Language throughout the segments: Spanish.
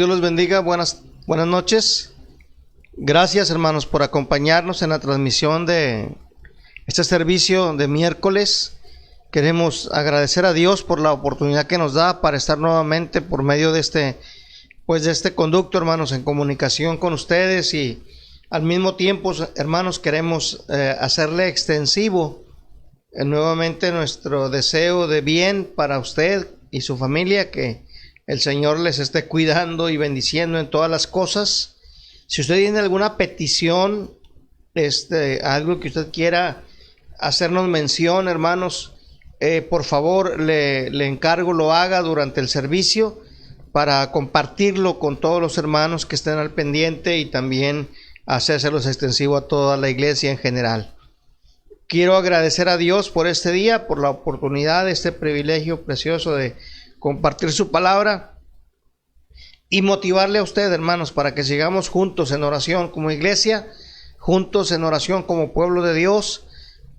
Dios los bendiga, buenas noches. Gracias, hermanos, por acompañarnos en la transmisión de este servicio de miércoles. Queremos agradecer a Dios por la oportunidad que nos da para estar nuevamente por medio de este conducto, hermanos, en comunicación con ustedes, y al mismo tiempo, hermanos, queremos hacerle extensivo nuevamente nuestro deseo de bien para usted y su familia, que el Señor les esté cuidando y bendiciendo en todas las cosas. Si usted tiene alguna petición, algo que usted quiera hacernos mención, hermanos, por favor, le encargo lo haga durante el servicio para compartirlo con todos los hermanos que estén al pendiente, y también hacérselos extensivo a toda la iglesia en general. Quiero agradecer a Dios por este día, por la oportunidad, este privilegio precioso de compartir su palabra, y motivarle a usted, hermanos, para que sigamos juntos en oración como iglesia, juntos en oración como pueblo de Dios,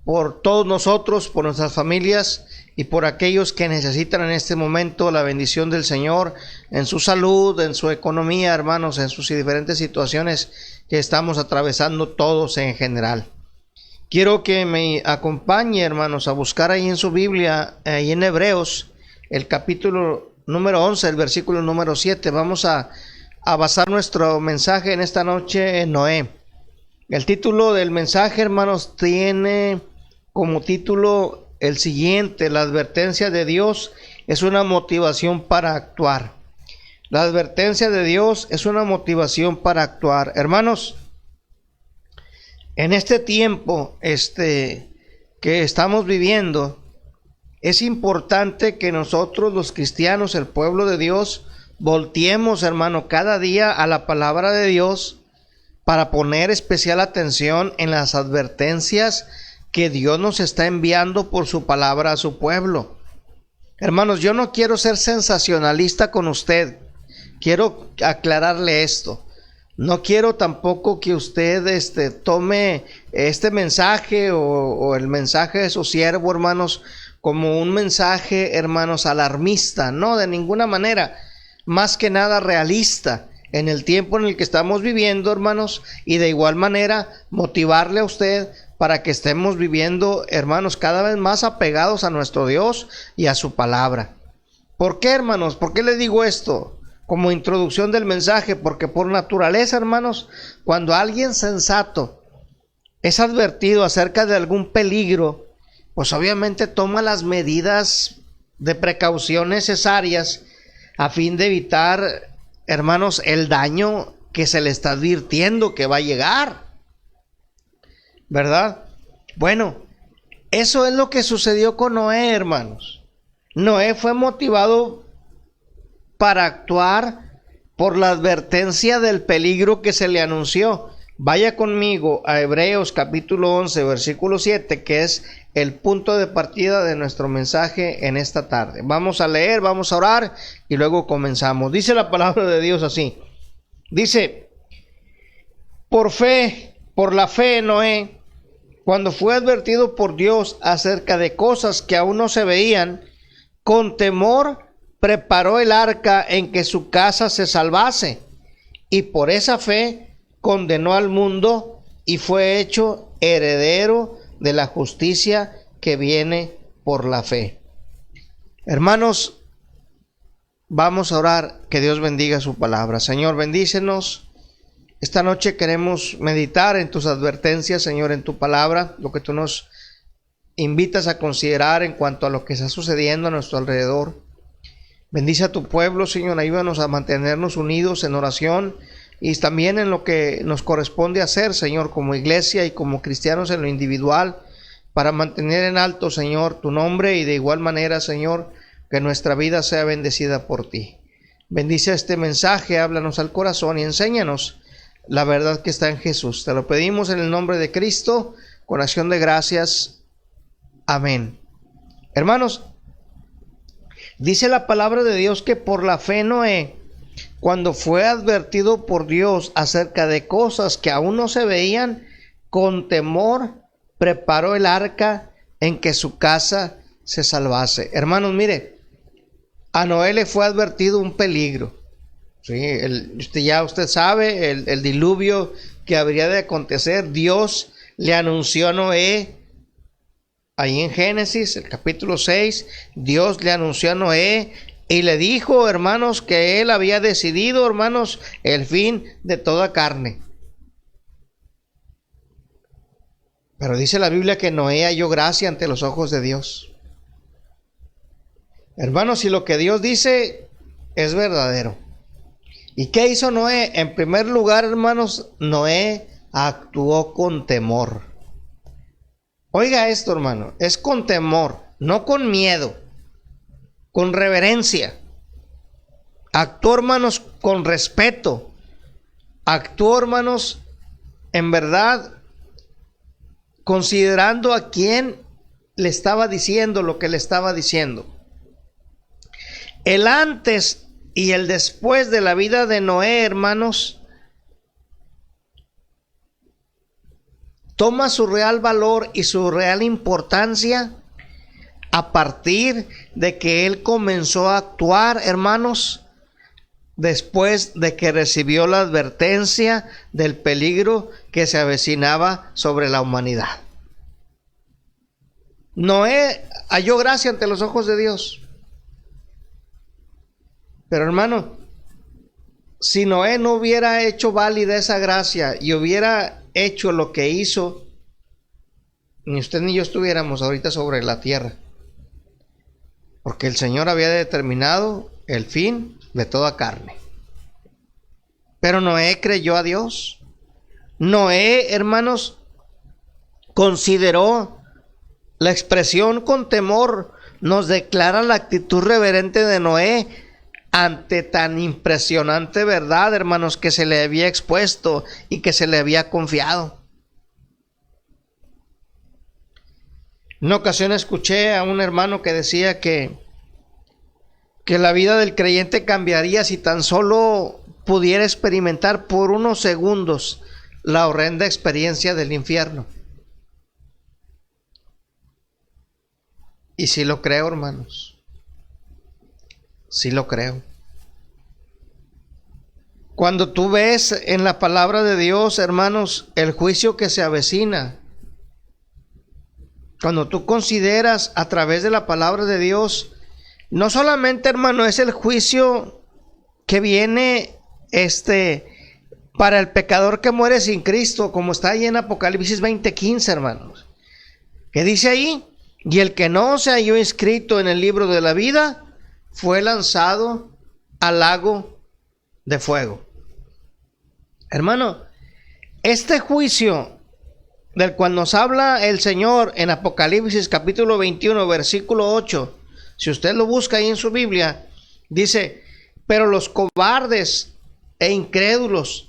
por todos nosotros, por nuestras familias y por aquellos que necesitan en este momento la bendición del Señor en su salud, en su economía, hermanos, en sus diferentes situaciones que estamos atravesando todos en general. Quiero que me acompañe, hermanos, a buscar ahí en su Biblia, ahí en Hebreos, el capítulo número 11, el versículo número 7. Vamos a basar nuestro mensaje en esta noche en Noé. El título del mensaje, hermanos, tiene como título el siguiente: la advertencia de Dios es una motivación para actuar. La advertencia de Dios es una motivación para actuar. Hermanos, en este tiempo que estamos viviendo, es importante que nosotros los cristianos, el pueblo de Dios, volteemos, hermano, cada día a la palabra de Dios para poner especial atención en las advertencias que Dios nos está enviando por su palabra a su pueblo. Hermanos, yo no quiero ser sensacionalista con usted. Quiero aclararle esto. No quiero tampoco que usted tome este mensaje o el mensaje de su siervo, hermanos, como un mensaje, hermanos, alarmista. No, de ninguna manera. Más que nada realista en el tiempo en el que estamos viviendo, hermanos, y de igual manera motivarle a usted para que estemos viviendo, hermanos, cada vez más apegados a nuestro Dios y a su palabra. ¿Por qué, hermanos? ¿Por qué le digo esto? Como introducción del mensaje, porque por naturaleza, hermanos, cuando alguien sensato es advertido acerca de algún peligro, pues obviamente toma las medidas de precaución necesarias a fin de evitar, hermanos, el daño que se le está advirtiendo que va a llegar, ¿verdad? Bueno, eso es lo que sucedió con Noé, hermanos. Noé fue motivado para actuar por la advertencia del peligro que se le anunció. Vaya conmigo a Hebreos capítulo 11, versículo 7, que es el punto de partida de nuestro mensaje en esta tarde. Vamos a leer, vamos a orar y luego comenzamos. Dice la palabra de Dios así. Dice: por la fe Noé, cuando fue advertido por Dios acerca de cosas que aún no se veían, con temor preparó el arca en que su casa se salvase, y por esa fe condenó al mundo y fue hecho heredero de la justicia que viene por la fe. Hermanos, vamos a orar. Que Dios bendiga su palabra. Señor, bendícenos. Esta noche queremos meditar en tus advertencias, Señor, en tu palabra, lo que tú nos invitas a considerar en cuanto a lo que está sucediendo a nuestro alrededor. Bendice a tu pueblo, Señor, ayúdanos a mantenernos unidos en oración y también en lo que nos corresponde hacer, Señor, como iglesia y como cristianos en lo individual, para mantener en alto, Señor, tu nombre, y de igual manera, Señor, que nuestra vida sea bendecida por ti. Bendice este mensaje, háblanos al corazón y enséñanos la verdad que está en Jesús. Te lo pedimos en el nombre de Cristo, con acción de gracias. Amén. Hermanos, dice la palabra de Dios que por la fe Noé, cuando fue advertido por Dios acerca de cosas que aún no se veían, con temor preparó el arca en que su casa se salvase. Hermanos, mire, a Noé le fue advertido un peligro. Sí, usted sabe el diluvio que habría de acontecer. Dios le anunció a Noé, ahí en Génesis, el capítulo 6, Dios le anunció a Noé y le dijo, hermanos, que él había decidido, hermanos, el fin de toda carne. Pero dice la Biblia que Noé halló gracia ante los ojos de Dios. Hermanos, si lo que Dios dice es verdadero. ¿Y qué hizo Noé? En primer lugar, hermanos, Noé actuó con temor. Oiga esto, hermano, es con temor, no con miedo, con reverencia. Actuó, hermanos, con respeto. Actuó, hermanos, en verdad, considerando a quién le estaba diciendo lo que le estaba diciendo. El antes y el después de la vida de Noé, hermanos, toma su real valor y su real importancia a partir de que él comenzó a actuar, hermanos, después de que recibió la advertencia del peligro que se avecinaba sobre la humanidad. Noé halló gracia ante los ojos de Dios. Pero hermano, si Noé no hubiera hecho válida esa gracia y hubiera hecho lo que hizo, ni usted ni yo estuviéramos ahorita sobre la tierra. Porque el Señor había determinado el fin de toda carne. Pero Noé creyó a Dios. Noé, hermanos, consideró la expresión con temor, nos declara la actitud reverente de Noé ante tan impresionante verdad, hermanos, que se le había expuesto y que se le había confiado. En una ocasión escuché a un hermano que decía que la vida del creyente cambiaría si tan solo pudiera experimentar por unos segundos la horrenda experiencia del infierno. Y sí lo creo, hermanos. Sí lo creo. Cuando tú ves en la palabra de Dios, hermanos, el juicio que se avecina, cuando tú consideras a través de la palabra de Dios, no solamente, hermano, es el juicio que viene para el pecador que muere sin Cristo, como está ahí en Apocalipsis 20:15, hermanos, que dice ahí, y el que no se halló inscrito en el libro de la vida fue lanzado al lago de fuego. Hermano, este juicio del cual nos habla el Señor en Apocalipsis capítulo 21, versículo 8, si usted lo busca ahí en su Biblia, dice, pero los cobardes e incrédulos,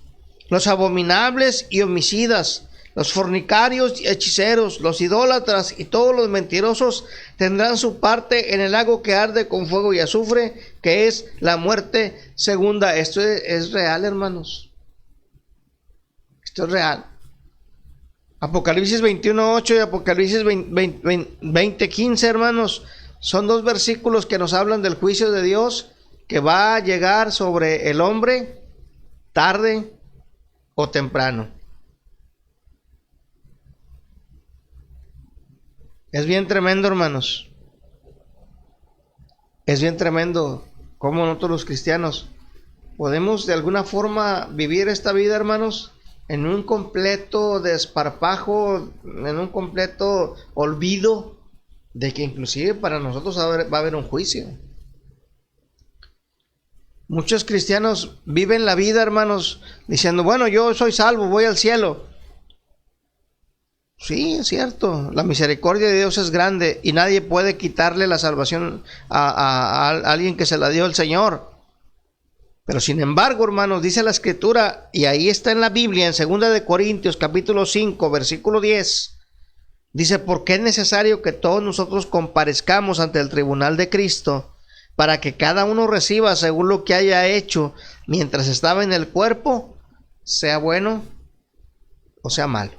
los abominables y homicidas, los fornicarios y hechiceros, los idólatras y todos los mentirosos tendrán su parte en el lago que arde con fuego y azufre, que es la muerte segunda. Esto es real, hermanos. Esto es real. Apocalipsis 21:8 y Apocalipsis 20:15, hermanos, son dos versículos que nos hablan del juicio de Dios que va a llegar sobre el hombre tarde o temprano. Es bien tremendo, hermanos. Es bien tremendo cómo nosotros los cristianos podemos de alguna forma vivir esta vida, hermanos, en un completo desparpajo, en un completo olvido de que inclusive para nosotros va a haber un juicio. Muchos cristianos viven la vida, hermanos, diciendo, bueno, yo soy salvo, voy al cielo. Sí, es cierto, la misericordia de Dios es grande y nadie puede quitarle la salvación a alguien que se la dio el Señor. Pero sin embargo, hermanos, dice la Escritura, y ahí está en la Biblia, en 2 de Corintios, capítulo 5, versículo 10, dice, porque es necesario que todos nosotros comparezcamos ante el tribunal de Cristo, para que cada uno reciba según lo que haya hecho mientras estaba en el cuerpo, sea bueno o sea malo.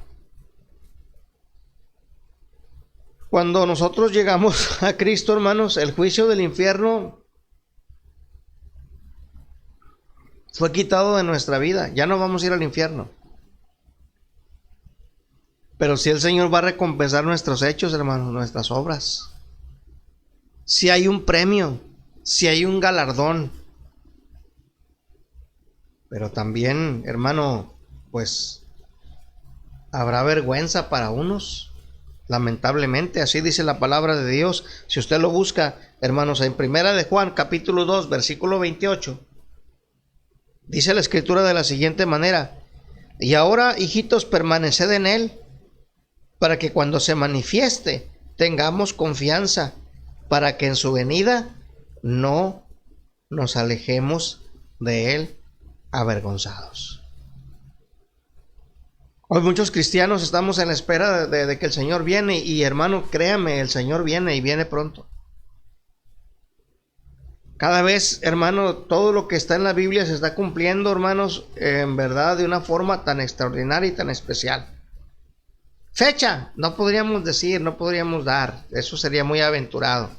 Cuando nosotros llegamos a Cristo, hermanos, el juicio del infierno fue quitado de nuestra vida. Ya no vamos a ir al infierno. Pero si el Señor va a recompensar nuestros hechos, hermanos, nuestras obras. Si hay un premio, si hay un galardón. Pero también, hermano, pues habrá vergüenza para unos. Lamentablemente, así dice la palabra de Dios. Si usted lo busca, hermanos, en Primera de Juan, capítulo 2, versículo 28, dice la escritura de la siguiente manera: y ahora, hijitos, permaneced en él, para que cuando se manifieste tengamos confianza, para que en su venida no nos alejemos de él avergonzados. Hoy muchos cristianos estamos en la espera de que el Señor viene, y hermano, créame, el Señor viene y viene pronto. Cada vez, hermano, todo lo que está en la Biblia se está cumpliendo, hermanos, en verdad, de una forma tan extraordinaria y tan especial. Fecha, no podríamos decir, no podríamos dar, eso sería muy aventurado.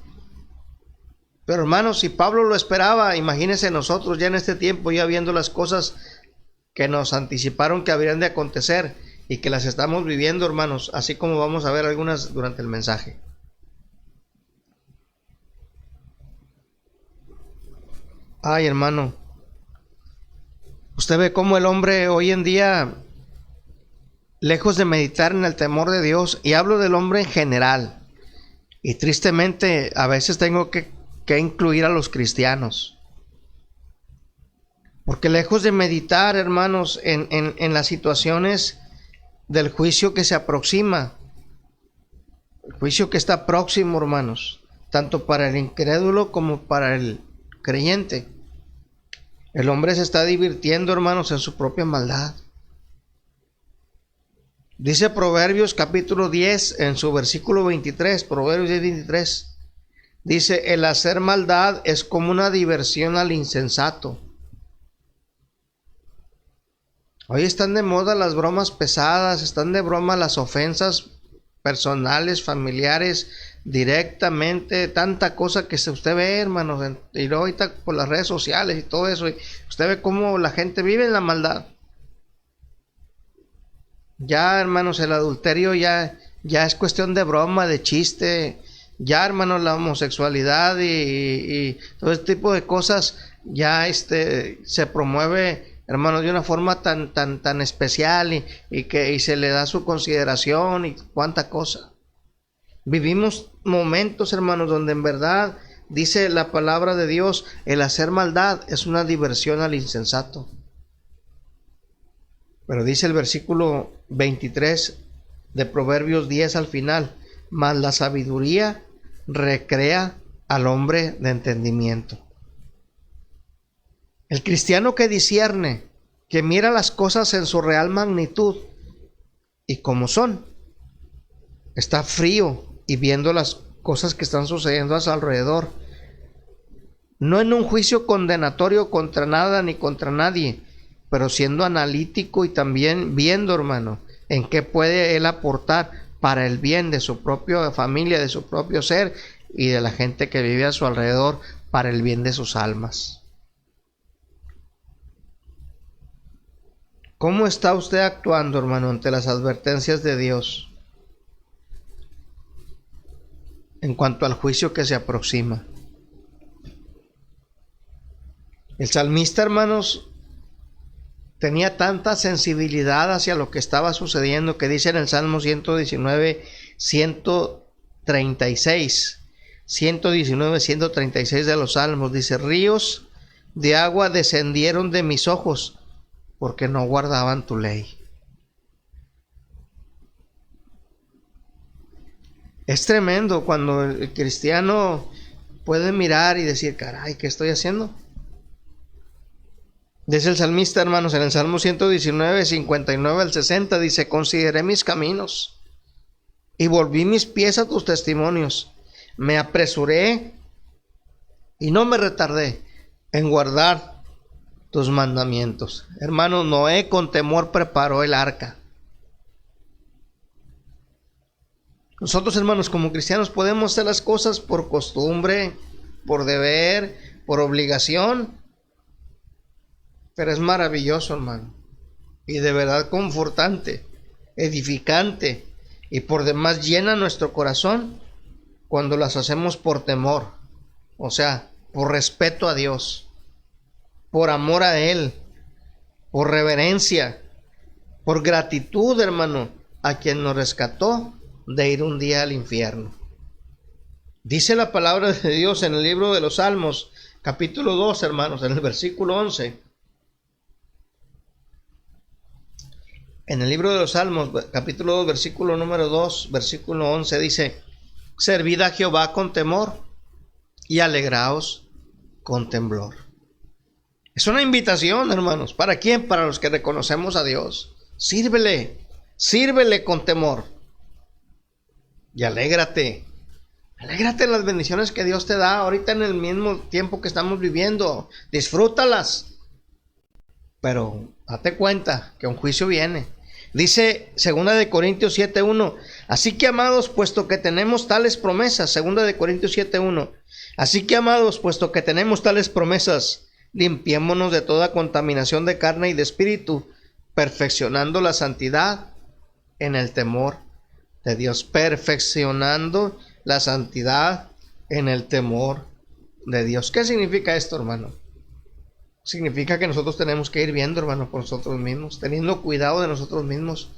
Pero hermanos, si Pablo lo esperaba, imagínense nosotros ya en este tiempo, ya viendo las cosas que nos anticiparon que habrían de acontecer y que las estamos viviendo, hermanos, así como vamos a ver algunas durante el mensaje. Ay, hermano, usted ve cómo el hombre hoy en día, lejos de meditar en el temor de Dios, y hablo del hombre en general, y tristemente a veces tengo que incluir a los cristianos, porque lejos de meditar, hermanos, en las situaciones del juicio que se aproxima, el juicio que está próximo, hermanos, tanto para el incrédulo como para el creyente, el hombre se está divirtiendo, hermanos, en su propia maldad. Dice Proverbios capítulo 10 en su versículo 23, Proverbios 10, 23, dice: el hacer maldad es como una diversión al insensato. Hoy están de moda las bromas pesadas, están de broma las ofensas personales, familiares, directamente, tanta cosa que usted ve, hermanos, y ahorita por las redes sociales y todo eso, y usted ve cómo la gente vive en la maldad. Ya, hermanos, el adulterio ya es cuestión de broma, de chiste. Ya, hermanos, la homosexualidad y todo este tipo de cosas ya se promueve, hermanos, de una forma tan especial, y se le da su consideración y cuánta cosa. Vivimos momentos, hermanos, donde en verdad dice la palabra de Dios: el hacer maldad es una diversión al insensato. Pero dice el versículo 23 de Proverbios 10 al final: mas la sabiduría recrea al hombre de entendimiento. El cristiano que discierne, que mira las cosas en su real magnitud y como son, está frío y viendo las cosas que están sucediendo a su alrededor, no en un juicio condenatorio contra nada ni contra nadie, pero siendo analítico y también viendo, hermano, en qué puede él aportar para el bien de su propia familia, de su propio ser y de la gente que vive a su alrededor, para el bien de sus almas. ¿Cómo está usted actuando, hermano, ante las advertencias de Dios en cuanto al juicio que se aproxima? El salmista, hermanos, tenía tanta sensibilidad hacia lo que estaba sucediendo, que dice en el Salmo 119, 136, 119, 136 de los Salmos, dice: ríos de agua descendieron de mis ojos, porque no guardaban tu ley. Es tremendo cuando el cristiano puede mirar y decir: caray, ¿qué estoy haciendo? Dice el salmista, hermanos, en el Salmo 119, 59 al 60, dice: consideré mis caminos y volví mis pies a tus testimonios. Me apresuré y no me retardé en guardar tus mandamientos. Hermano, Noé con temor preparó el arca. Nosotros, hermanos, como cristianos podemos hacer las cosas por costumbre, por deber, por obligación, Pero es maravilloso, hermano. Y de verdad confortante, edificante y por demás llena nuestro corazón cuando las hacemos por temor. O sea, por respeto a Dios, por amor a Él, por reverencia, por gratitud, hermano, a quien nos rescató de ir un día al infierno. Dice la palabra de Dios en el libro de los Salmos, capítulo 2, hermanos, en el versículo 11. En el libro de los Salmos, capítulo 2, versículo número 2, versículo 11, dice: servid a Jehová con temor y alegraos con temblor. Es una invitación, hermanos. ¿Para quién? Para los que reconocemos a Dios. Sírvele con temor. Y alégrate en las bendiciones que Dios te da ahorita en el mismo tiempo que estamos viviendo. Disfrútalas. Pero date cuenta que un juicio viene. Dice 2 Corintios 7:1. Así que, amados, puesto que tenemos tales promesas, 2 Corintios 7:1. Así que, amados, puesto que tenemos tales promesas, limpiémonos de toda contaminación de carne y de espíritu, perfeccionando la santidad en el temor de Dios. Perfeccionando la santidad en el temor de Dios. ¿Qué significa esto, hermano? Significa que nosotros tenemos que ir viendo, hermano, por nosotros mismos, teniendo cuidado de nosotros mismos,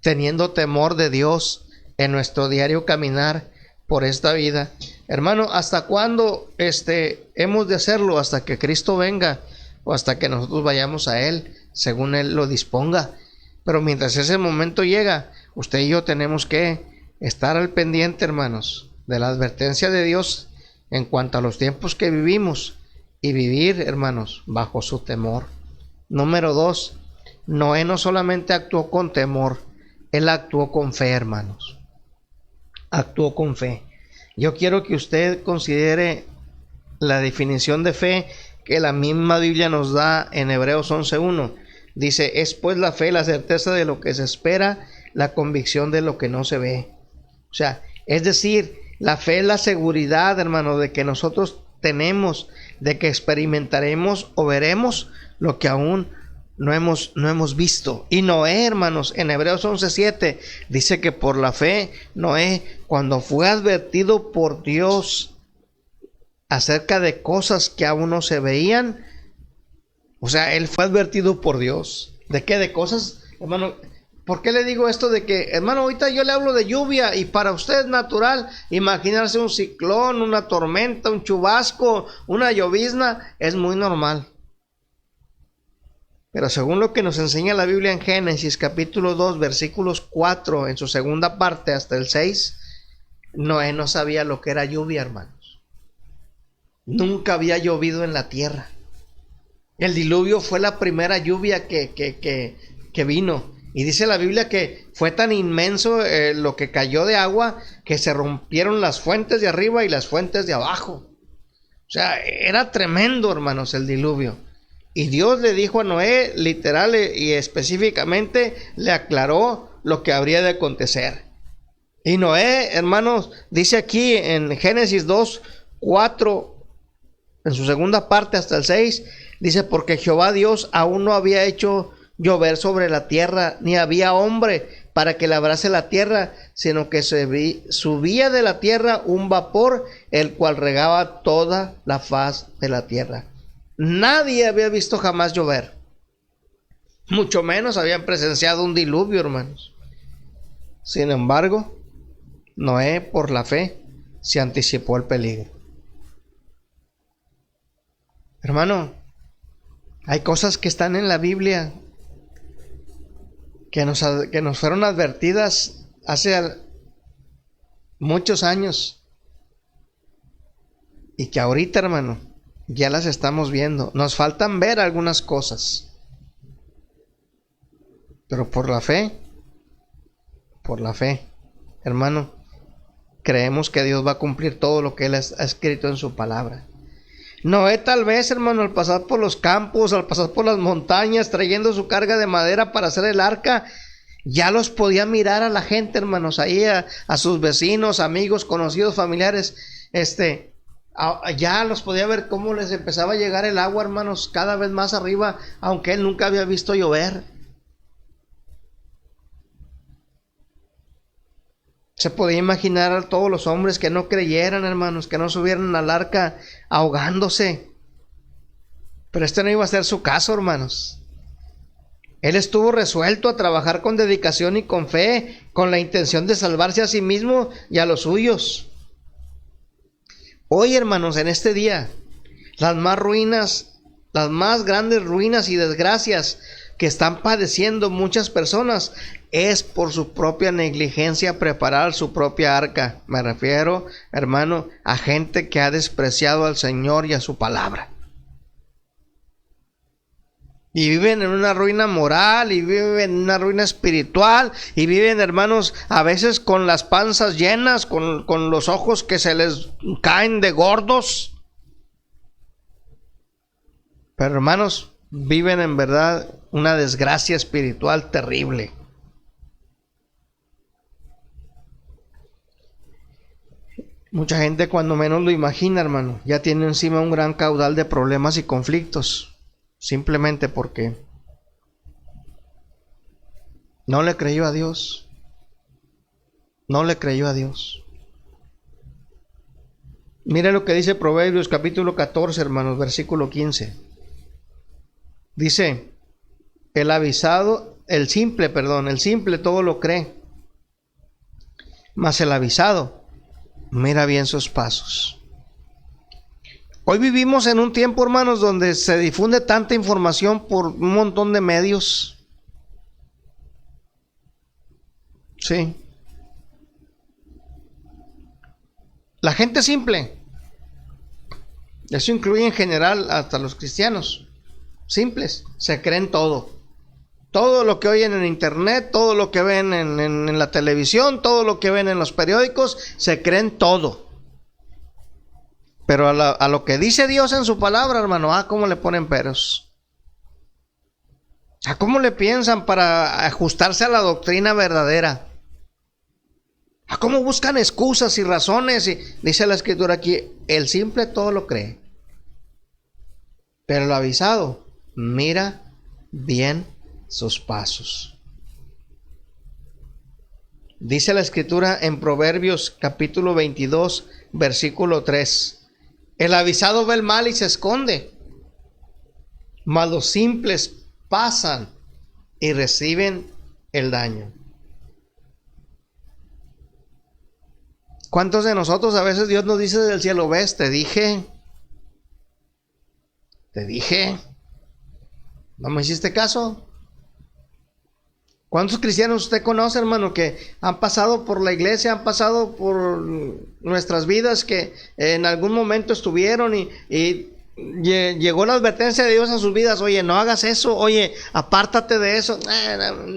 teniendo temor de Dios en nuestro diario caminar por esta vida. Hermano, ¿hasta cuándo hemos de hacerlo? Hasta que Cristo venga o hasta que nosotros vayamos a Él, según Él lo disponga. Pero mientras ese momento llega, usted y yo tenemos que estar al pendiente, hermanos, de la advertencia de Dios en cuanto a los tiempos que vivimos y vivir, hermanos, bajo su temor. Número 2, Noé no solamente actuó con temor, él actuó con fe, hermanos. Actuó con fe. Yo quiero que usted considere la definición de fe que la misma Biblia nos da en Hebreos 11:1. Dice: es pues la fe la certeza de lo que se espera, la convicción de lo que no se ve. O sea, es decir, la fe es la seguridad, hermano, de que nosotros tenemos, de que experimentaremos o veremos lo que aún no hemos visto. Y Noé, hermanos, en Hebreos 11:7 dice que por la fe Noé, cuando fue advertido por Dios acerca de cosas que aún no se veían, o sea, él fue advertido por Dios. ¿De qué? De cosas, hermano. ¿Por qué le digo esto de que, hermano, ahorita yo le hablo de lluvia y para usted es natural imaginarse un ciclón, una tormenta, un chubasco, una llovizna? Es muy normal. Pero según lo que nos enseña la Biblia en Génesis capítulo 2 versículos 4 en su segunda parte hasta el 6, Noé no sabía lo que era lluvia, hermanos. Nunca había llovido en la tierra. El diluvio fue la primera lluvia que vino. Y dice la Biblia que fue tan inmenso lo que cayó de agua que se rompieron las fuentes de arriba y las fuentes de abajo. O sea, era tremendo, hermanos, el diluvio. Y Dios le dijo a Noé, literal y específicamente, le aclaró lo que habría de acontecer. Y Noé, hermanos, dice aquí en Génesis 2:4, en su segunda parte hasta el 6, dice: porque Jehová Dios aún no había hecho llover sobre la tierra, ni había hombre para que labrase la tierra, sino que subía de la tierra un vapor, el cual regaba toda la faz de la tierra. Nadie había visto jamás llover, mucho menos habían presenciado un diluvio, hermanos. Sin embargo, Noé, por la fe, se anticipó al peligro. Hermano, hay cosas que están en la Biblia que nos fueron advertidas hace muchos años y que ahorita, hermano, ya las estamos viendo. Nos faltan ver algunas cosas, pero por la fe, hermano, creemos que Dios va a cumplir todo lo que Él ha escrito en su palabra. Noé, tal vez, hermano, al pasar por los campos, al pasar por las montañas, trayendo su carga de madera para hacer el arca, ya los podía mirar a la gente, hermanos, ahí a sus vecinos, amigos, conocidos, familiares, Ya los podía ver cómo les empezaba a llegar el agua, hermanos, cada vez más arriba, aunque él nunca había visto llover. Se podía imaginar a todos los hombres que no creyeran, hermanos, que no subieran al arca ahogándose. Pero este no iba a ser su caso, hermanos. Él estuvo resuelto a trabajar con dedicación y con fe, con la intención de salvarse a sí mismo y a los suyos. Hoy, hermanos, en este día, las más grandes ruinas y desgracias que están padeciendo muchas personas es por su propia negligencia preparar su propia arca. Me refiero, hermano, a gente que ha despreciado al Señor y a su palabra. Y viven en una ruina moral, y viven en una ruina espiritual, y viven, hermanos, a veces con las panzas llenas, con los ojos que se les caen de gordos. Pero, hermanos, viven en verdad una desgracia espiritual terrible. Mucha gente, cuando menos lo imagina, hermano, ya tiene encima un gran caudal de problemas y conflictos. Simplemente porque no le creyó a Dios. No le creyó a Dios. Mire lo que dice Proverbios capítulo 14, hermanos, versículo 15. Dice, el simple todo lo cree, mas el avisado mira bien sus pasos. Hoy vivimos en un tiempo, hermanos, donde se difunde tanta información por un montón de medios. Sí. La gente simple, eso incluye en general hasta los cristianos simples, se creen todo. Todo lo que oyen en internet, todo lo que ven en la televisión, todo lo que ven en los periódicos, se creen todo. Pero a lo que dice Dios en su palabra, hermano, cómo le ponen peros. Cómo le piensan para ajustarse a la doctrina verdadera. Cómo buscan excusas y razones. Y dice la Escritura aquí, el simple todo lo cree, pero el avisado mira bien sus pasos. Dice la Escritura en Proverbios capítulo 22, versículo 3. El avisado ve el mal y se esconde, mas los simples pasan y reciben el daño. ¿Cuántos de nosotros a veces Dios nos dice del cielo, ves, te dije, ¿no me hiciste caso? ¿Cuántos cristianos usted conoce, hermano, que han pasado por la iglesia, han pasado por nuestras vidas, que en algún momento estuvieron y llegó la advertencia de Dios a sus vidas? Oye, no hagas eso, oye, apártate de eso.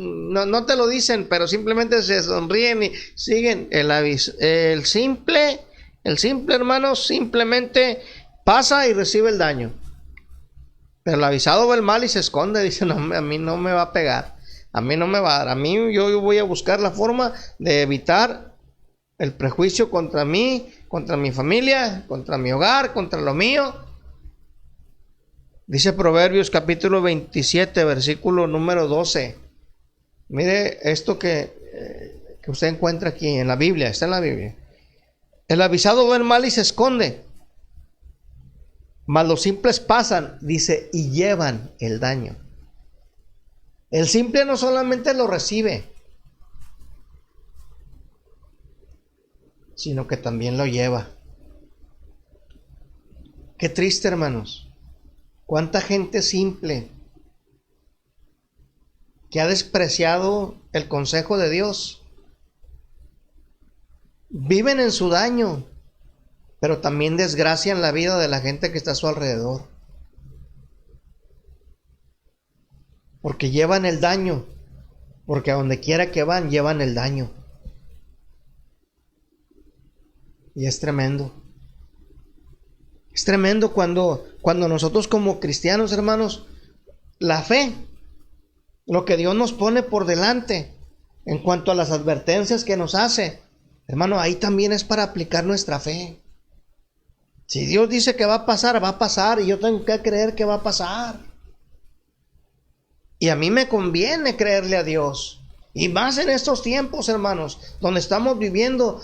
No te lo dicen, pero simplemente se sonríen y siguen. El simple, hermano, simplemente pasa y recibe el daño. Pero el avisado ve el mal y se esconde, dice, no, a mí no me va a pegar. A mí no me va a dar. A mí yo voy a buscar la forma de evitar el prejuicio contra mí, contra mi familia, contra mi hogar, contra lo mío. Dice Proverbios capítulo 27, versículo número 12. Mire esto que usted encuentra aquí en la Biblia, está en la Biblia. El avisado ve el mal y se esconde, mas los simples pasan, dice, y llevan el daño. El simple no solamente lo recibe, sino que también lo lleva. Qué triste, hermanos. Cuánta gente simple que ha despreciado el consejo de Dios. Viven en su daño, pero también desgracian la vida de la gente que está a su alrededor. Porque llevan el daño, porque a donde quiera que van, llevan el daño. Y es tremendo. Es tremendo cuando nosotros como cristianos, hermanos, la fe, lo que Dios nos pone por delante, en cuanto a las advertencias que nos hace, hermano, ahí también es para aplicar nuestra fe. Si Dios dice que va a pasar y yo tengo que creer que va a pasar. Y a mí me conviene creerle a Dios. Y más en estos tiempos, hermanos, donde estamos viviendo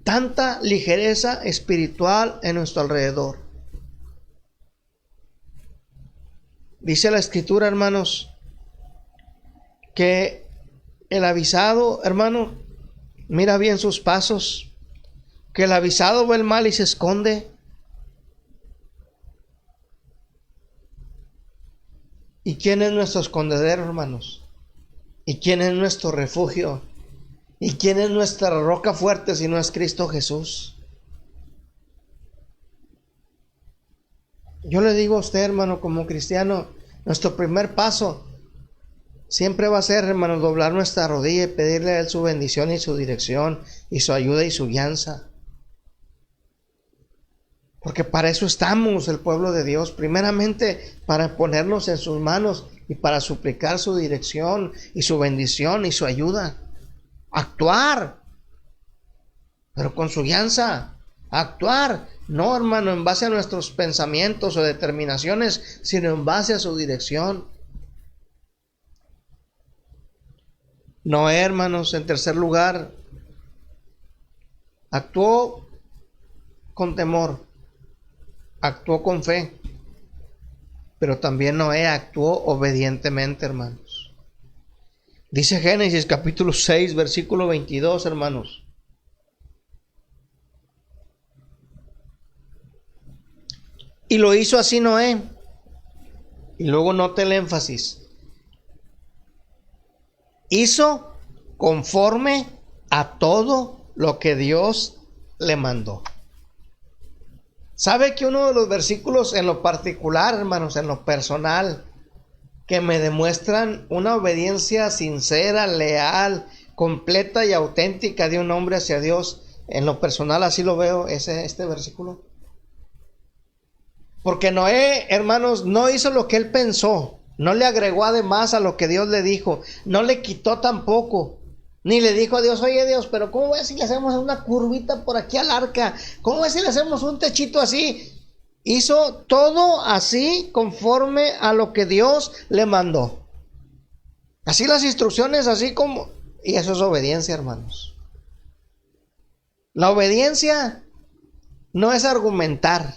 tanta ligereza espiritual en nuestro alrededor. Dice la Escritura, hermanos, que el avisado, hermano, mira bien sus pasos, que el avisado ve el mal y se esconde. ¿Y quién es nuestro escondedero, hermanos? ¿Y quién es nuestro refugio? ¿Y quién es nuestra roca fuerte si no es Cristo Jesús? Yo le digo a usted, hermano, como cristiano, nuestro primer paso siempre va a ser, hermano, doblar nuestra rodilla y pedirle a Él su bendición y su dirección y su ayuda y su guianza. Porque para eso estamos, el pueblo de Dios, primeramente para ponernos en sus manos y para suplicar su dirección y su bendición y su ayuda. Actuar, pero con su guianza. Actuar, no, hermano, en base a nuestros pensamientos o determinaciones, sino en base a su dirección. Noé, hermanos, en tercer lugar, actuó con temor, actuó con fe, pero también Noé actuó obedientemente, hermanos. Dice Génesis capítulo 6, versículo 22, hermanos. Y lo hizo así Noé. Y luego note el énfasis. Hizo conforme a todo lo que Dios le mandó. ¿Sabe que uno de los versículos en lo particular, hermanos, en lo personal, que me demuestran una obediencia sincera, leal, completa y auténtica de un hombre hacia Dios, en lo personal así lo veo, este versículo? Porque Noé, hermanos, no hizo lo que él pensó, no le agregó además a lo que Dios le dijo, no le quitó tampoco, ni le dijo a Dios, oye Dios, pero ¿cómo ves si le hacemos una curvita por aquí al arca? ¿Cómo ves si le hacemos un techito así? Hizo todo así conforme a lo que Dios le mandó. Así las instrucciones, así como... Y eso es obediencia, hermanos. La obediencia no es argumentar.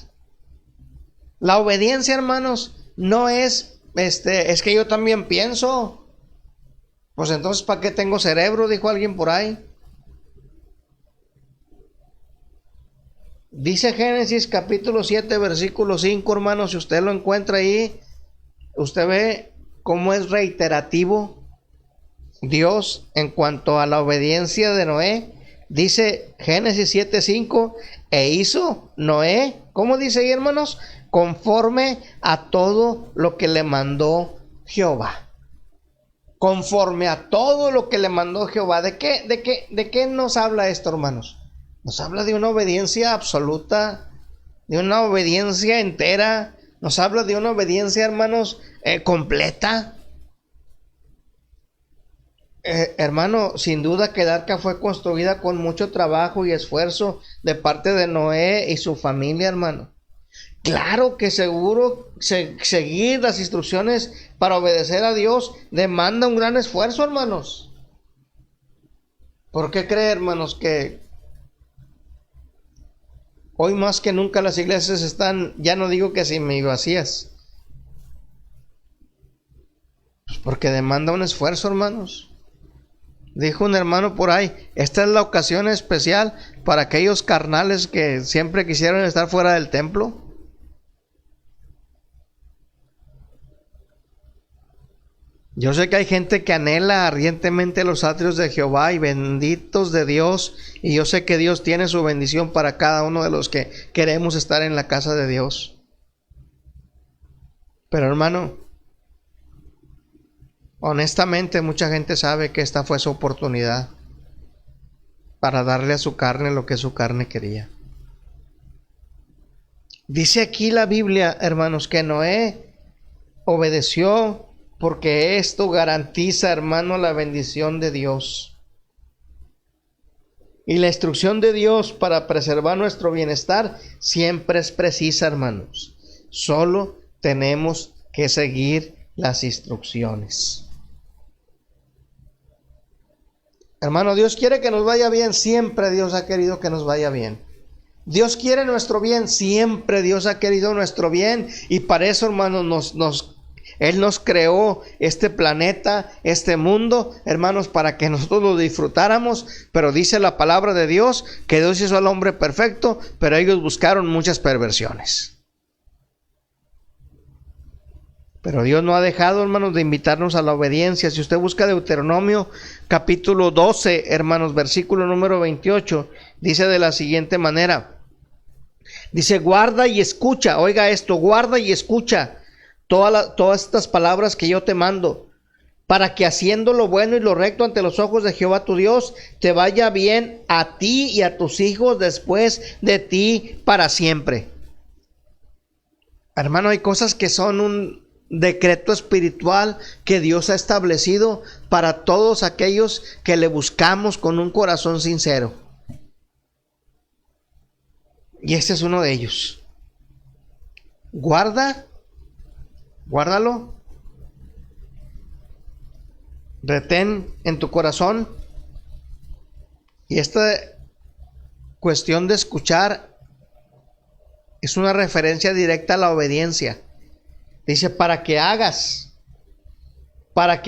La obediencia, hermanos, no es, es que yo también pienso. Pues entonces, ¿para qué tengo cerebro? Dijo alguien por ahí. Dice Génesis capítulo 7, versículo 5, hermanos, si usted lo encuentra ahí, usted ve cómo es reiterativo Dios en cuanto a la obediencia de Noé. Dice Génesis 7, 5, e hizo Noé, ¿cómo dice ahí, hermanos? Conforme a todo lo que le mandó Jehová. Conforme a todo lo que le mandó Jehová. ¿De qué nos habla esto, hermanos? Nos habla de una obediencia absoluta, de una obediencia entera. Nos habla de una obediencia, hermanos, completa. Hermano, sin duda que el arca fue construida con mucho trabajo y esfuerzo de parte de Noé y su familia, hermano. Claro que seguro seguir las instrucciones para obedecer a Dios demanda un gran esfuerzo, hermanos. ¿Por qué cree, hermanos, que hoy más que nunca las iglesias están, ya no digo que semivacías? Pues porque demanda un esfuerzo, hermanos. Dijo un hermano por ahí, esta es la ocasión especial para aquellos carnales que siempre quisieron estar fuera del templo. Yo sé que hay gente que anhela ardientemente los atrios de Jehová y benditos de Dios, y yo sé que Dios tiene su bendición para cada uno de los que queremos estar en la casa de Dios. Pero hermano, honestamente mucha gente sabe que esta fue su oportunidad para darle a su carne lo que su carne quería. Dice aquí la Biblia, hermanos, que Noé obedeció porque esto garantiza, hermano, la bendición de Dios. Y la instrucción de Dios para preservar nuestro bienestar siempre es precisa, hermanos. Solo tenemos que seguir las instrucciones. Hermano, Dios quiere que nos vaya bien. Siempre Dios ha querido que nos vaya bien. Dios quiere nuestro bien. Siempre Dios ha querido nuestro bien. Y para eso, hermanos, Él nos creó este planeta, este mundo, hermanos, para que nosotros lo disfrutáramos. Pero dice la palabra de Dios que Dios hizo al hombre perfecto, pero ellos buscaron muchas perversiones. Pero Dios no ha dejado, hermanos, de invitarnos a la obediencia. Si usted busca Deuteronomio capítulo 12, hermanos, versículo número 28, dice de la siguiente manera. Dice, guarda y escucha, oiga esto, guarda y escucha todas estas palabras que yo te mando, para que haciendo lo bueno y lo recto ante los ojos de Jehová tu Dios, te vaya bien a ti y a tus hijos después de ti para siempre. Hermano, hay cosas que son un decreto espiritual que Dios ha establecido para todos aquellos que le buscamos con un corazón sincero. Y este es uno de ellos. Guárdalo. Retén en tu corazón. Y esta cuestión de escuchar es una referencia directa a la obediencia. Dice, para que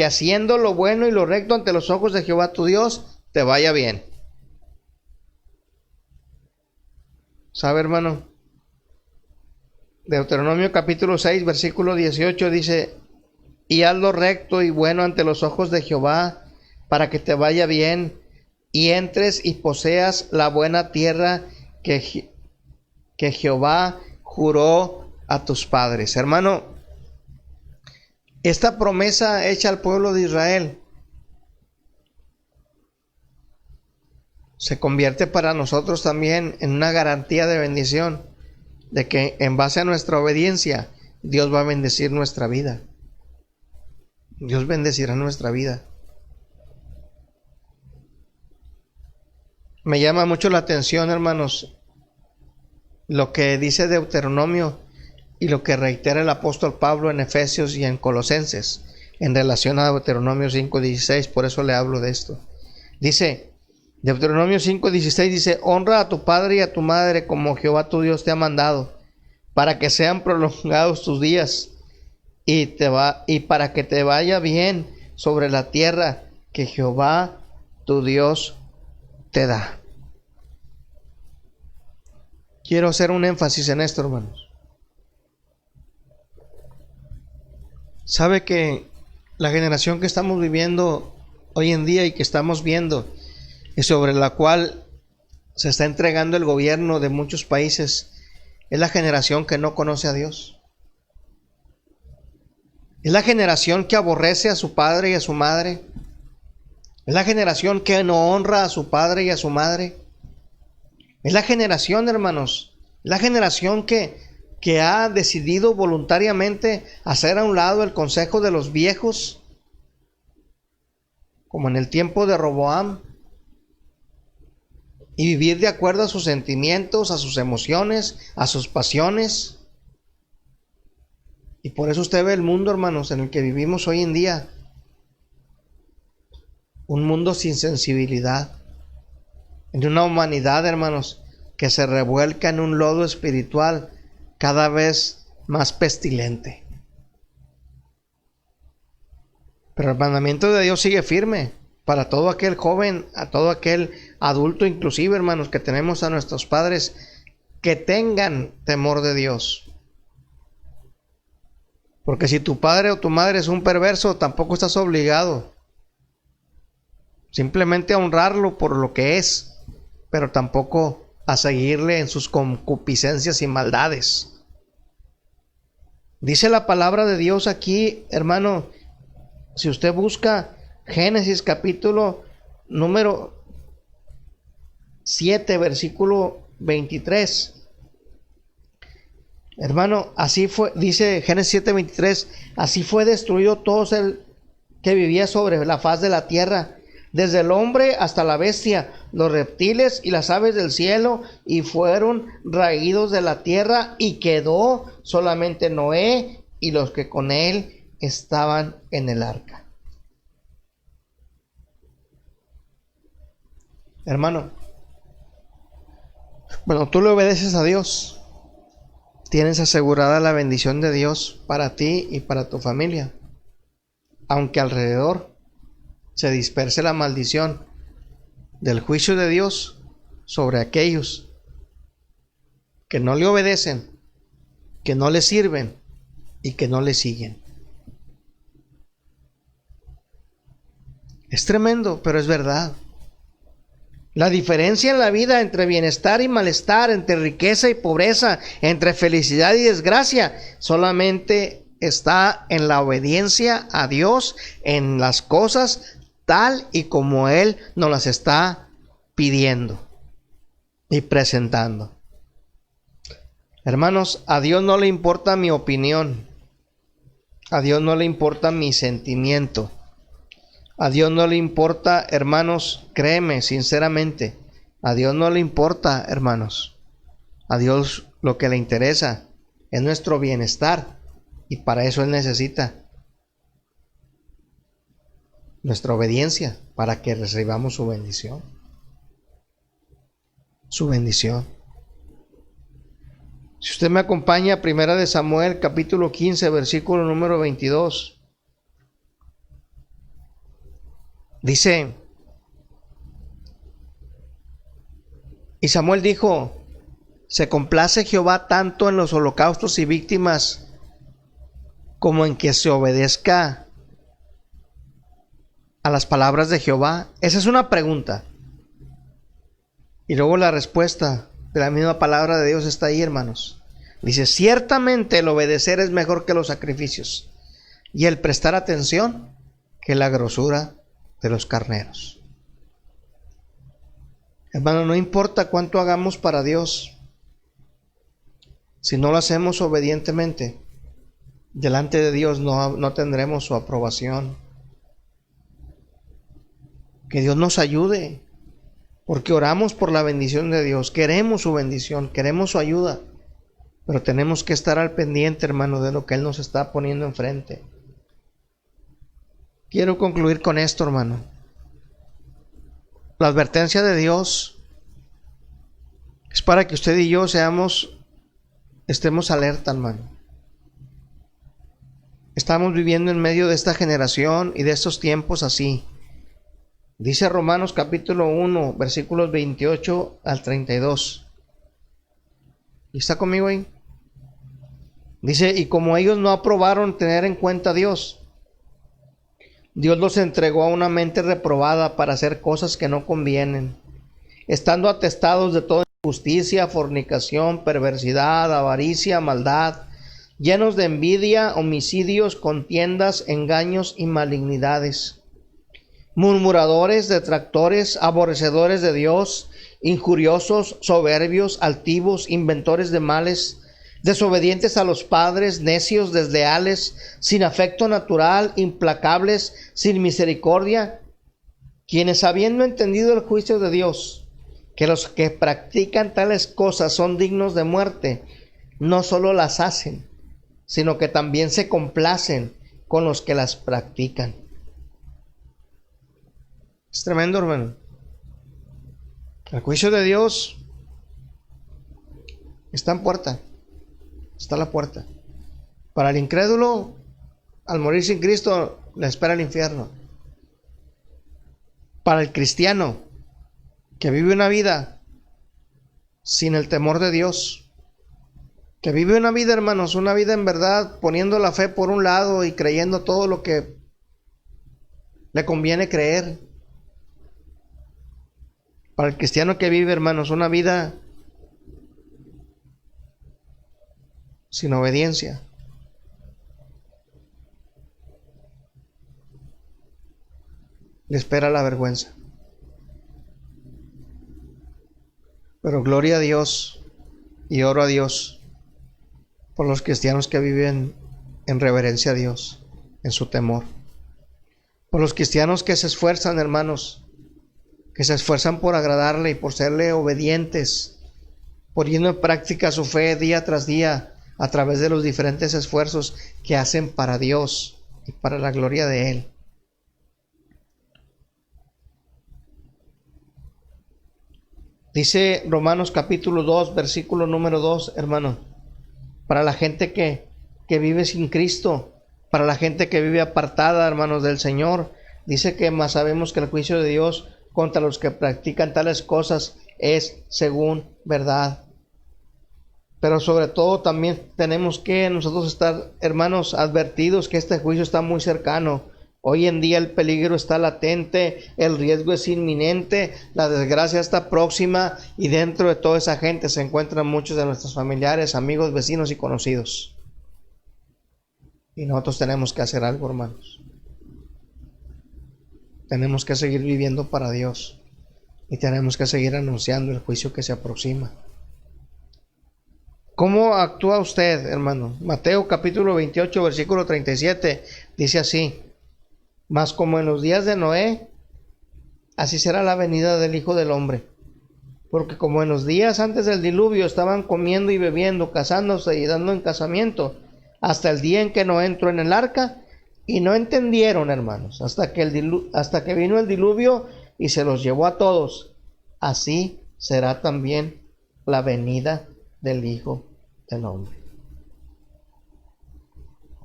haciendo lo bueno y lo recto ante los ojos de Jehová tu Dios, te vaya bien. ¿Sabe, hermano? Deuteronomio capítulo 6, versículo 18 dice, y haz lo recto y bueno ante los ojos de Jehová, para que te vaya bien, y entres y poseas la buena tierra que Jehová juró a tus padres. Hermano, esta promesa hecha al pueblo de Israel se convierte para nosotros también en una garantía de bendición, de que en base a nuestra obediencia Dios va a bendecir nuestra vida. Dios bendecirá nuestra vida. Me llama mucho la atención, hermanos, lo que dice Deuteronomio y lo que reitera el apóstol Pablo en Efesios y en Colosenses en relación a Deuteronomio 5:16. Por eso le hablo de esto. Dice Deuteronomio 5:16, dice, honra a tu padre y a tu madre como Jehová tu Dios te ha mandado, para que sean prolongados tus días y para que te vaya bien sobre la tierra que Jehová tu Dios te da. Quiero hacer un énfasis en esto, hermanos. Sabe que la generación que estamos viviendo hoy en día y que estamos viendo, y sobre la cual se está entregando el gobierno de muchos países, es la generación que no conoce a Dios. Es la generación que aborrece a su padre y a su madre. Es la generación que no honra a su padre y a su madre. Es la generación, hermanos, la generación que ha decidido voluntariamente hacer a un lado el consejo de los viejos, como en el tiempo de Roboam, y vivir de acuerdo a sus sentimientos, a sus emociones, a sus pasiones. Y por eso usted ve el mundo, hermanos, en el que vivimos hoy en día. Un mundo sin sensibilidad. En una humanidad, hermanos, que se revuelca en un lodo espiritual cada vez más pestilente. Pero el mandamiento de Dios sigue firme para todo aquel joven, a todo aquel adulto, inclusive, hermanos, que tenemos a nuestros padres, que tengan temor de Dios. Porque si tu padre o tu madre es un perverso, tampoco estás obligado simplemente a honrarlo por lo que es, pero tampoco a seguirle en sus concupiscencias y maldades. Dice la palabra de Dios aquí, hermano, si usted busca Génesis capítulo número 7, versículo 23. Hermano, así fue, dice Génesis 7:23, así fue destruido todo el que vivía sobre la faz de la tierra, desde el hombre hasta la bestia, los reptiles y las aves del cielo, y fueron raídos de la tierra, y quedó solamente Noé y los que con él estaban en el arca. Hermano, bueno, tú le obedeces a Dios, tienes asegurada la bendición de Dios para ti y para tu familia, aunque alrededor se disperse la maldición del juicio de Dios sobre aquellos que no le obedecen, que no le sirven y que no le siguen. Es tremendo, pero es verdad. La diferencia en la vida entre bienestar y malestar, entre riqueza y pobreza, entre felicidad y desgracia, solamente está en la obediencia a Dios, en las cosas tal y como Él nos las está pidiendo y presentando. Hermanos, a Dios no le importa mi opinión, a Dios no le importa mi sentimiento. A Dios no le importa, hermanos, créeme sinceramente, a Dios no le importa, hermanos. A Dios lo que le interesa es nuestro bienestar, y para eso Él necesita nuestra obediencia para que recibamos su bendición. Su bendición. Si usted me acompaña a 1 Samuel capítulo 15, versículo número 22. Dice, y Samuel dijo, ¿se complace Jehová tanto en los holocaustos y víctimas como en que se obedezca a las palabras de Jehová? Esa es una pregunta. Y luego la respuesta de la misma palabra de Dios está ahí, hermanos. Dice, ciertamente el obedecer es mejor que los sacrificios, y el prestar atención que la grosura de los carneros. Hermano, no importa cuánto hagamos para Dios, si no lo hacemos obedientemente, delante de Dios no tendremos su aprobación. Que Dios nos ayude, porque oramos por la bendición de Dios, queremos su bendición, queremos su ayuda, pero tenemos que estar al pendiente, hermano, de lo que Él nos está poniendo enfrente. Quiero concluir con esto, hermano. La advertencia de Dios es para que usted y yo estemos alerta, hermano. Estamos viviendo en medio de esta generación y de estos tiempos así. Dice Romanos capítulo 1, versículos 28 al 32. ¿Y está conmigo ahí? Dice, y como ellos no aprobaron tener en cuenta a Dios, Dios los entregó a una mente reprobada para hacer cosas que no convienen, estando atestados de toda injusticia, fornicación, perversidad, avaricia, maldad, llenos de envidia, homicidios, contiendas, engaños y malignidades, murmuradores, detractores, aborrecedores de Dios, injuriosos, soberbios, altivos, inventores de males, desobedientes a los padres, necios, desleales, sin afecto natural, implacables, sin misericordia, quienes habiendo entendido el juicio de Dios, que los que practican tales cosas son dignos de muerte, no solo las hacen, sino que también se complacen con los que las practican. Es tremendo, hermano. El juicio de Dios está en puerta. Está a la puerta. Para el incrédulo, al morir sin Cristo, le espera el infierno. Para el cristiano, que vive una vida sin el temor de Dios, que vive una vida, hermanos, una vida en verdad, poniendo la fe por un lado y creyendo todo lo que le conviene creer. Para el cristiano que vive, hermanos, una vida sin obediencia, le espera la vergüenza. Pero gloria a Dios y oro a Dios por los cristianos que viven en reverencia a Dios, en su temor. Por los cristianos que se esfuerzan, hermanos, que se esfuerzan por agradarle y por serle obedientes, poniendo en práctica su fe día tras día a través de los diferentes esfuerzos que hacen para Dios y para la gloria de Él. Dice Romanos capítulo 2, versículo número 2, hermano, para la gente que vive sin Cristo, para la gente que vive apartada, hermanos, del Señor, dice que más sabemos que el juicio de Dios contra los que practican tales cosas es según verdad. Pero sobre todo también tenemos que nosotros estar, hermanos, advertidos que este juicio está muy cercano. Hoy en día el peligro está latente, el riesgo es inminente, la desgracia está próxima y dentro de toda esa gente se encuentran muchos de nuestros familiares, amigos, vecinos y conocidos. Y nosotros tenemos que hacer algo, hermanos. Tenemos que seguir viviendo para Dios y tenemos que seguir anunciando el juicio que se aproxima. ¿Cómo actúa usted, hermano? Mateo capítulo 28, versículo 37 dice así: mas como en los días de Noé, así será la venida del Hijo del Hombre. Porque como en los días antes del diluvio estaban comiendo y bebiendo, casándose y dando en casamiento, hasta el día en que Noé entró en el arca, y no entendieron, hermanos, hasta que vino el diluvio y se los llevó a todos. Así será también la venida del Hijo del Hombre.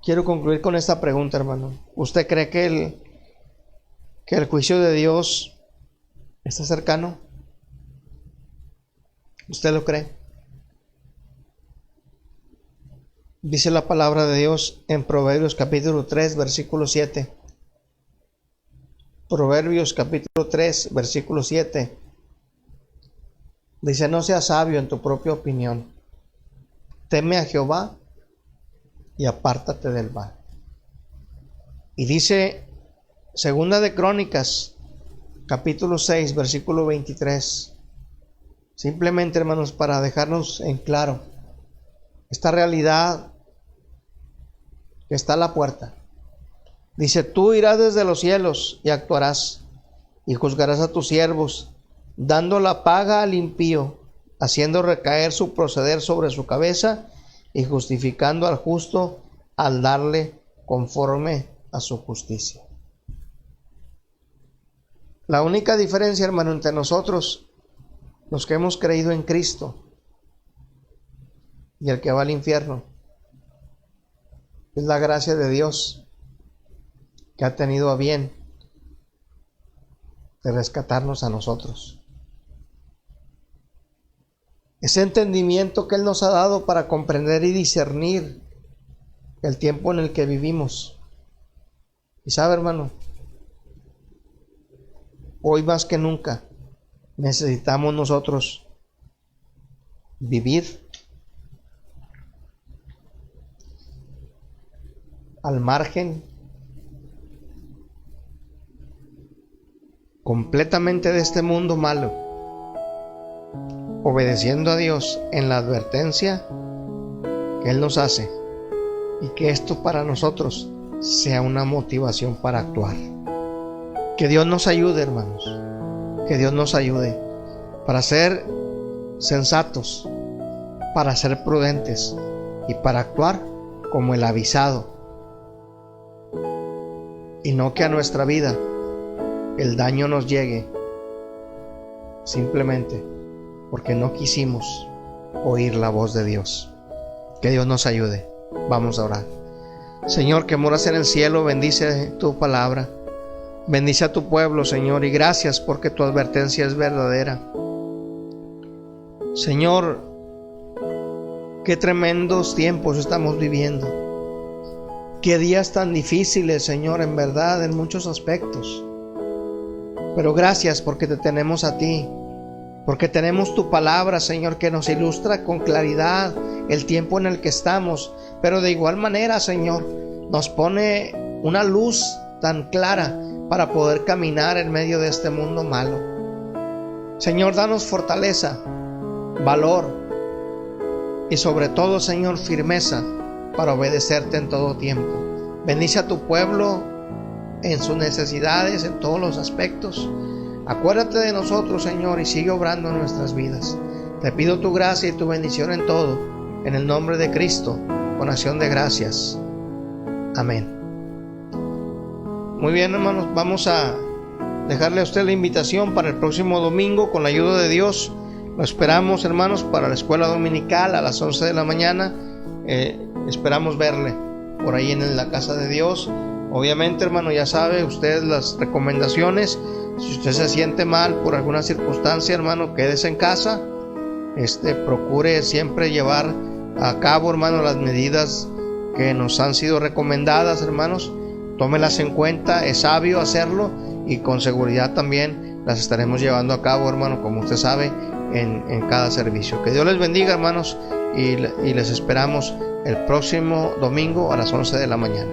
Quiero concluir con esta pregunta, hermano. ¿Usted cree que el juicio de Dios está cercano? ¿Usted lo cree? Dice la palabra de Dios en Proverbios capítulo 3, versículo 7. Proverbios capítulo 3, versículo 7. Dice: no seas sabio en tu propia opinión. Teme a Jehová y apártate del mal. Y dice Segunda de Crónicas capítulo 6, versículo 23. Simplemente, hermanos, para dejarnos en claro esta realidad que está a la puerta. Dice: tú irás desde los cielos y actuarás, y juzgarás a tus siervos, dando la paga al impío, haciendo recaer su proceder sobre su cabeza, y justificando al justo al darle conforme a su justicia. La única diferencia, hermano, entre nosotros, los que hemos creído en Cristo, y el que va al infierno, es la gracia de Dios que ha tenido a bien de rescatarnos a nosotros. Ese entendimiento que Él nos ha dado para comprender y discernir el tiempo en el que vivimos. Y sabe, hermano, hoy más que nunca necesitamos nosotros vivir al margen completamente de este mundo malo, obedeciendo a Dios en la advertencia que Él nos hace, y que esto para nosotros sea una motivación para actuar. Que Dios nos ayude, hermanos, que Dios nos ayude para ser sensatos, para ser prudentes y para actuar como el avisado, y no que a nuestra vida el daño nos llegue simplemente porque no quisimos oír la voz de Dios. Que Dios nos ayude. Vamos a orar. Señor, que moras en el cielo, bendice tu palabra, bendice a tu pueblo, Señor, y gracias porque tu advertencia es verdadera. Señor, qué tremendos tiempos estamos viviendo, qué días tan difíciles, Señor, en verdad, en muchos aspectos. Pero gracias porque te tenemos a ti, porque tenemos tu palabra, Señor, que nos ilustra con claridad el tiempo en el que estamos, pero de igual manera, Señor, nos pone una luz tan clara para poder caminar en medio de este mundo malo. Señor, danos fortaleza, valor y sobre todo, Señor, firmeza para obedecerte en todo tiempo. Bendice a tu pueblo en sus necesidades, en todos los aspectos. Acuérdate de nosotros, Señor, y sigue obrando en nuestras vidas. Te pido tu gracia y tu bendición en todo, en el nombre de Cristo, con acción de gracias. Amén. Muy bien, hermanos, vamos a dejarle a usted la invitación para el próximo domingo. Con la ayuda de Dios lo esperamos, hermanos, para la escuela dominical a las 11 de la mañana. Esperamos verle por ahí en la casa de Dios. Obviamente, hermano, ya sabe usted las recomendaciones. Si usted se siente mal por alguna circunstancia, hermano, quédese en casa. Procure siempre llevar a cabo, hermano, las medidas que nos han sido recomendadas, hermanos. Tómelas en cuenta, es sabio hacerlo, y con seguridad también las estaremos llevando a cabo, hermano, como usted sabe, en cada servicio. Que Dios les bendiga, hermanos, y les esperamos el próximo domingo a las 11 de la mañana.